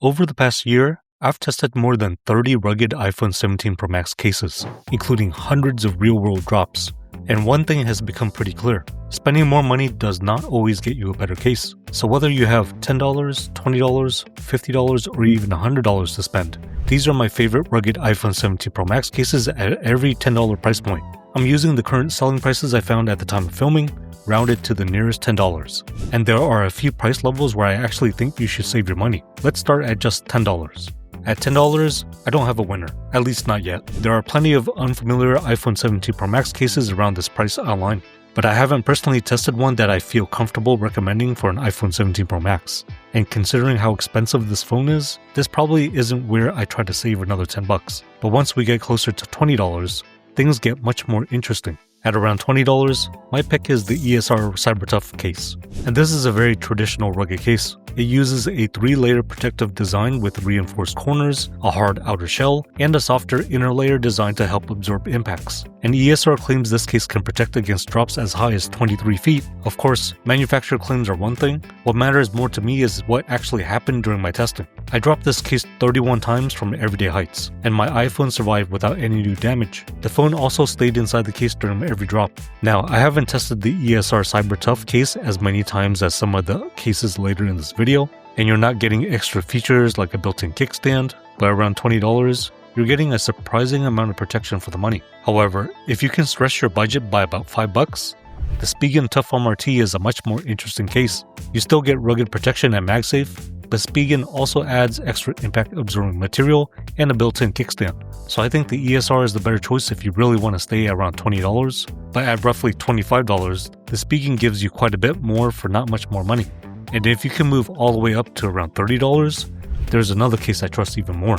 Over the past year, I've tested more than 30 rugged iPhone 17 Pro Max cases, including hundreds of real-world drops. And one thing has become pretty clear. Spending more money does not always get you a better case. So whether you have $10, $20, $50, or even $100 to spend, these are my favorite rugged iPhone 17 Pro Max cases at every $10 price point. I'm using the current selling prices I found at the time of filming, rounded to the nearest $10. And there are a few price levels where I actually think you should save your money. Let's start at just $10. At $10, I don't have a winner, at least not yet. There are plenty of unfamiliar iPhone 17 Pro Max cases around this price online, but I haven't personally tested one that I feel comfortable recommending for an iPhone 17 Pro Max. And considering how expensive this phone is, this probably isn't where I try to save another $10. But once we get closer to $20, things get much more interesting. At around $20, my pick is the ESR CyberTough case. And this is a very traditional rugged case. It uses a 3-layer protective design with reinforced corners, a hard outer shell, and a softer inner layer designed to help absorb impacts. And ESR claims this case can protect against drops as high as 23 feet. Of course, manufacturer claims are one thing. What matters more to me is what actually happened during my testing. I dropped this case 31 times from everyday heights, and my iPhone survived without any new damage. The phone also stayed inside the case during every drop. Now, I haven't tested the ESR CyberTough case as many times as some of the cases later in this video, and you're not getting extra features like a built-in kickstand, but around $20, you're getting a surprising amount of protection for the money. However, if you can stretch your budget by about $5, the Spigen ToughFoam RT is a much more interesting case. You still get rugged protection at MagSafe, but Spigen also adds extra impact-absorbing material and a built-in kickstand. So I think the ESR is the better choice if you really want to stay around $20, but at roughly $25, the Spigen gives you quite a bit more for not much more money. And if you can move all the way up to around $30, there's another case I trust even more.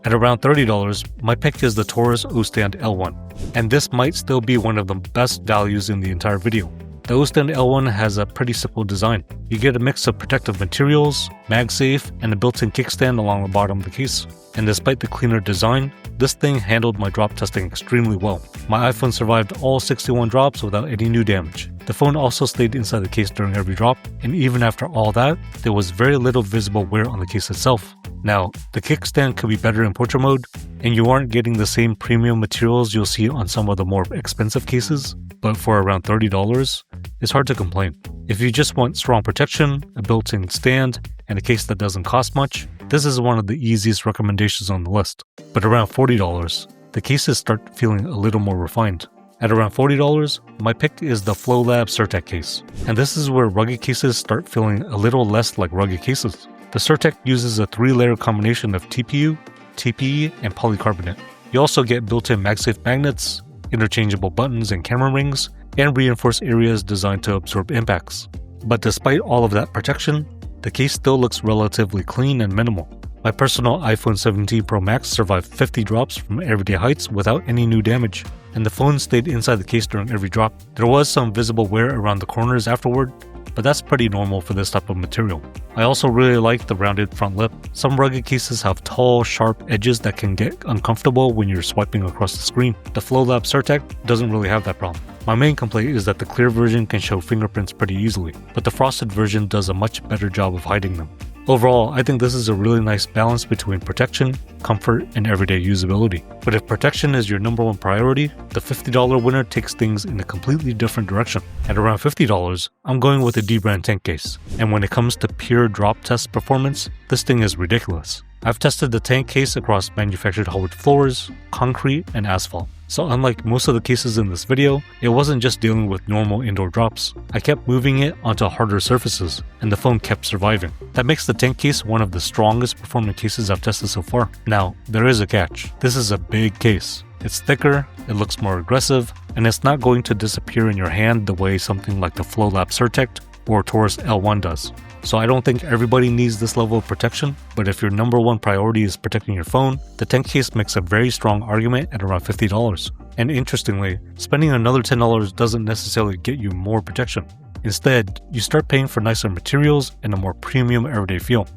At around $30, my pick is the Taurus O-Stand L1, and this might still be one of the best values in the entire video. The O-Stand L1 has a pretty simple design. You get a mix of protective materials, MagSafe, and a built-in kickstand along the bottom of the case. And despite the cleaner design, this thing handled my drop testing extremely well. My iPhone survived all 61 drops without any new damage. The phone also stayed inside the case during every drop, and even after all that, there was very little visible wear on the case itself. Now, the kickstand could be better in portrait mode, and you aren't getting the same premium materials you'll see on some of the more expensive cases, but for around $30, it's hard to complain. If you just want strong protection, a built-in stand, and a case that doesn't cost much, this is one of the easiest recommendations on the list. But around $40, the cases start feeling a little more refined. At around $40, my pick is the FlowLab Certec case, and this is where rugged cases start feeling a little less like rugged cases. The Certec uses a 3-layer combination of TPU, TPE, and polycarbonate. You also get built-in MagSafe magnets, interchangeable buttons and camera rings, and reinforced areas designed to absorb impacts. But despite all of that protection, the case still looks relatively clean and minimal. My personal iPhone 17 Pro Max survived 50 drops from everyday heights without any new damage, and the phone stayed inside the case during every drop. There was some visible wear around the corners afterward, but that's pretty normal for this type of material. I also really like the rounded front lip. Some rugged cases have tall, sharp edges that can get uncomfortable when you're swiping across the screen. The FlowLab Certec doesn't really have that problem. My main complaint is that the clear version can show fingerprints pretty easily, but the frosted version does a much better job of hiding them. Overall, I think this is a really nice balance between protection, comfort, and everyday usability. But if protection is your number one priority, the $50 winner takes things in a completely different direction. At around $50, I'm going with the D-brand tank case. And when it comes to pure drop test performance, this thing is ridiculous. I've tested the tank case across manufactured hardwood floors, concrete, and asphalt. So unlike most of the cases in this video, it wasn't just dealing with normal indoor drops. I kept moving it onto harder surfaces, and the phone kept surviving. That makes the tank case one of the strongest performing cases I've tested so far. Now, there is a catch. This is a big case. It's thicker, it looks more aggressive, and it's not going to disappear in your hand the way something like the FlowLab Certec or Taurus L1 does. So I don't think everybody needs this level of protection, but if your number one priority is protecting your phone, the tank case makes a very strong argument at around $50. And interestingly, spending another $10 doesn't necessarily get you more protection. Instead, you start paying for nicer materials and a more premium everyday feel.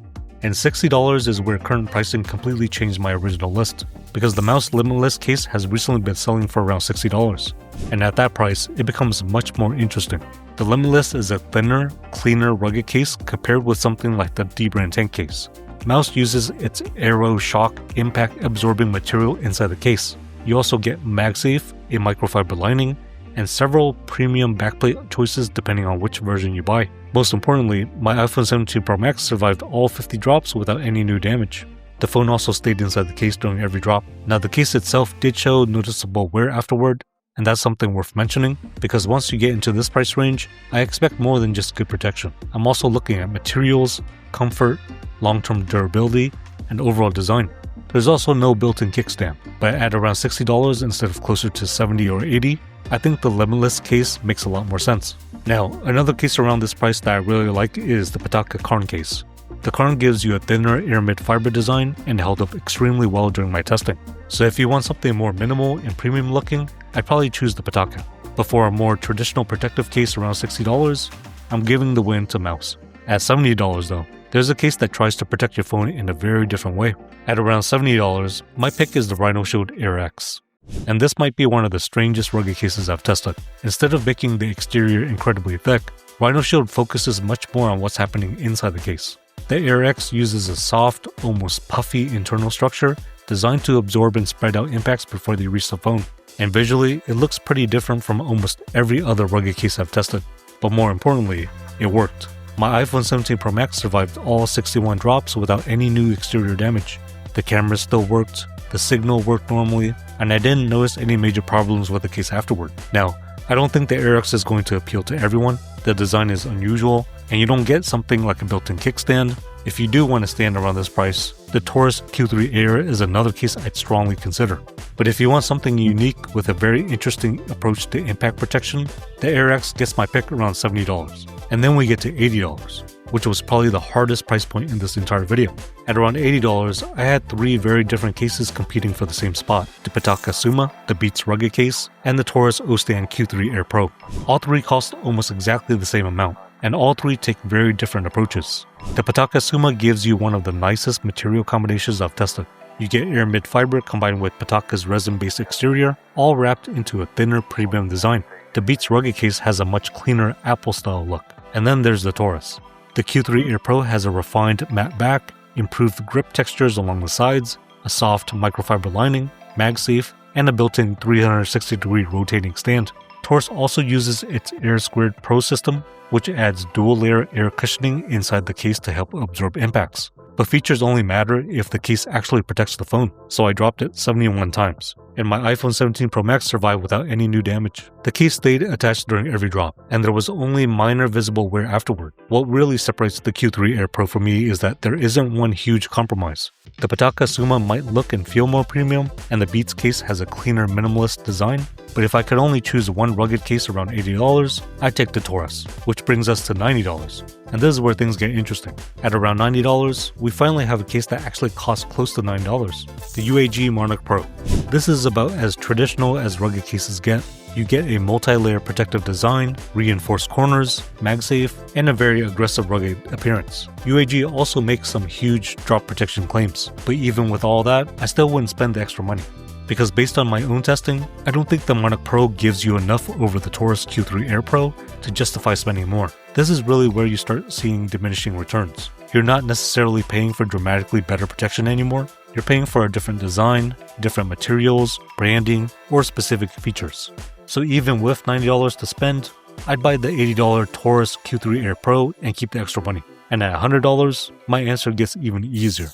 And $60 is where current pricing completely changed my original list, because the mouse limitless case has recently been selling for around $60. And at that price, it becomes much more interesting. The limitless is a thinner, cleaner, rugged case compared with something like the D-brand tank case. Mouse uses its Aero Shock impact absorbing material inside the case. You also get MagSafe, a microfiber lining, and several premium backplate choices depending on which version you buy. Most importantly, my iPhone 17 Pro Max survived all 50 drops without any new damage. The phone also stayed inside the case during every drop. Now the case itself did show noticeable wear afterward, and that's something worth mentioning, because once you get into this price range, I expect more than just good protection. I'm also looking at materials, comfort, long-term durability, and overall design. There's also no built-in kickstand, but at around $60 instead of closer to $70 or $80, I think the limitless case makes a lot more sense. Now, another case around this price that I really like is the Pitaka Karn case. The Karn gives you a thinner aramid fiber design and held up extremely well during my testing. So if you want something more minimal and premium looking, I'd probably choose the Pitaka. But for a more traditional protective case around $60, I'm giving the win to Mouse. At $70 though, there's a case that tries to protect your phone in a very different way. At around $70, my pick is the Rhino Shield Air X. And this might be one of the strangest rugged cases I've tested. Instead of making the exterior incredibly thick, Rhino Shield focuses much more on what's happening inside the case. The Air X uses a soft, almost puffy internal structure designed to absorb and spread out impacts before they reach the phone. And visually, it looks pretty different from almost every other rugged case I've tested. But more importantly, it worked. My iPhone 17 Pro Max survived all 61 drops without any new exterior damage. The camera still worked, the signal worked normally, and I didn't notice any major problems with the case afterward. Now, I don't think the Air X is going to appeal to everyone. The design is unusual, and you don't get something like a built-in kickstand. If you do want to stand around this price, the Taurus Q3 Air is another case I'd strongly consider. But if you want something unique with a very interesting approach to impact protection, the Air X gets my pick around $70. And then we get to $80, which was probably the hardest price point in this entire video. At around $80, I had three very different cases competing for the same spot: the Pitaka Suma, the Beats Rugged case, and the Taurus O-Stand Q3 Air Pro. All three cost almost exactly the same amount, and all three take very different approaches. The Pitaka Suma gives you one of the nicest material combinations I've tested. You get aramid fiber combined with Pitaka's resin-based exterior, all wrapped into a thinner premium design. The Beats Rugged case has a much cleaner Apple-style look. And then there's the Taurus. The Q3 Air Pro has a refined matte back, improved grip textures along the sides, a soft microfiber lining, MagSafe, and a built-in 360-degree rotating stand. Taurus also uses its Air Squared Pro system, which adds dual-layer air cushioning inside the case to help absorb impacts. But features only matter if the case actually protects the phone, so I dropped it 71 times. And my iPhone 17 Pro Max survived without any new damage. The case stayed attached during every drop, and there was only minor visible wear afterward. What really separates the Q3 Air Pro for me is that there isn't one huge compromise. The Pitaka Suma might look and feel more premium, and the Beats case has a cleaner minimalist design, but if I could only choose one rugged case around $80, I'd take the Taurus, which brings us to $90. And this is where things get interesting. At around $90, we finally have a case that actually costs close to $9, the UAG Monarch Pro. This is about as traditional as rugged cases get. You get a multi-layer protective design, reinforced corners, MagSafe, and a very aggressive rugged appearance. UAG also makes some huge drop protection claims, but even with all that, I still wouldn't spend the extra money. Because based on my own testing, I don't think the Monarch Pro gives you enough over the Taurus Q3 Air Pro to justify spending more. This is really where you start seeing diminishing returns. You're not necessarily paying for dramatically better protection anymore. You're paying for a different design, different materials, branding, or specific features. So even with $90 to spend, I'd buy the $80 Taurus Q3 Air Pro and keep the extra money. And at $100, my answer gets even easier.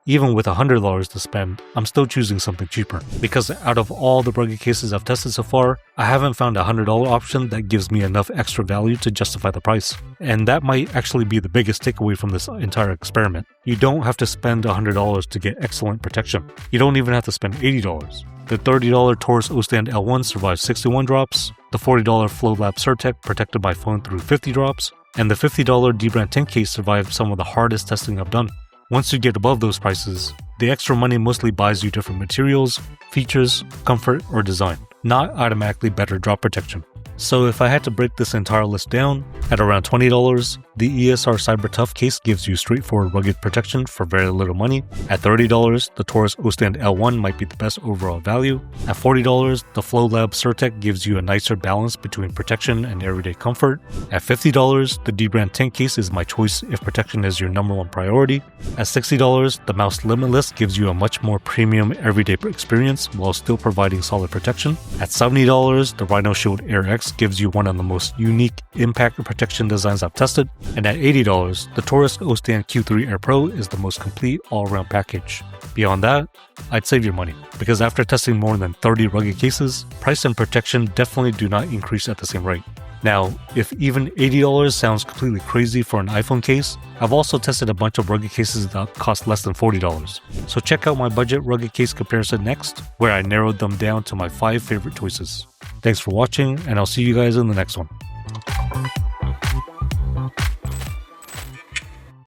Even with $100 to spend, I'm still choosing something cheaper. Because out of all the rugged cases I've tested so far, I haven't found a $100 option that gives me enough extra value to justify the price. And that might actually be the biggest takeaway from this entire experiment. You don't have to spend $100 to get excellent protection. You don't even have to spend $80. The $30 Taurus O-Stand L1 survived 61 drops, the $40 FlowLab Surtec protected my phone through 50 drops, and the $50 Dbrand 10 case survived some of the hardest testing I've done. Once you get above those prices, the extra money mostly buys you different materials, features, comfort, or design, not automatically better drop protection. So if I had to break this entire list down, at around $20, the ESR Cyber Tough case gives you straightforward rugged protection for very little money. At $30, the Taurus O-Stand L1 might be the best overall value. At $40, the Flow Lab Surtec gives you a nicer balance between protection and everyday comfort. At $50, the D-Brand Tank case is my choice if protection is your number one priority. At $60, the Mouse Limitless gives you a much more premium everyday experience while still providing solid protection. At $70, the Rhino Shield Air X gives you one of the most unique impact protection designs I've tested. And at $80, the Taurus O-Stand Q3 Air Pro is the most complete all-around package. Beyond that, I'd save your money, because after testing more than 30 rugged cases, price and protection definitely do not increase at the same rate. Now, if even $80 sounds completely crazy for an iPhone case, I've also tested a bunch of rugged cases that cost less than $40. So check out my budget rugged case comparison next, where I narrowed them down to my 5 favorite choices. Thanks for watching, and I'll see you guys in the next one.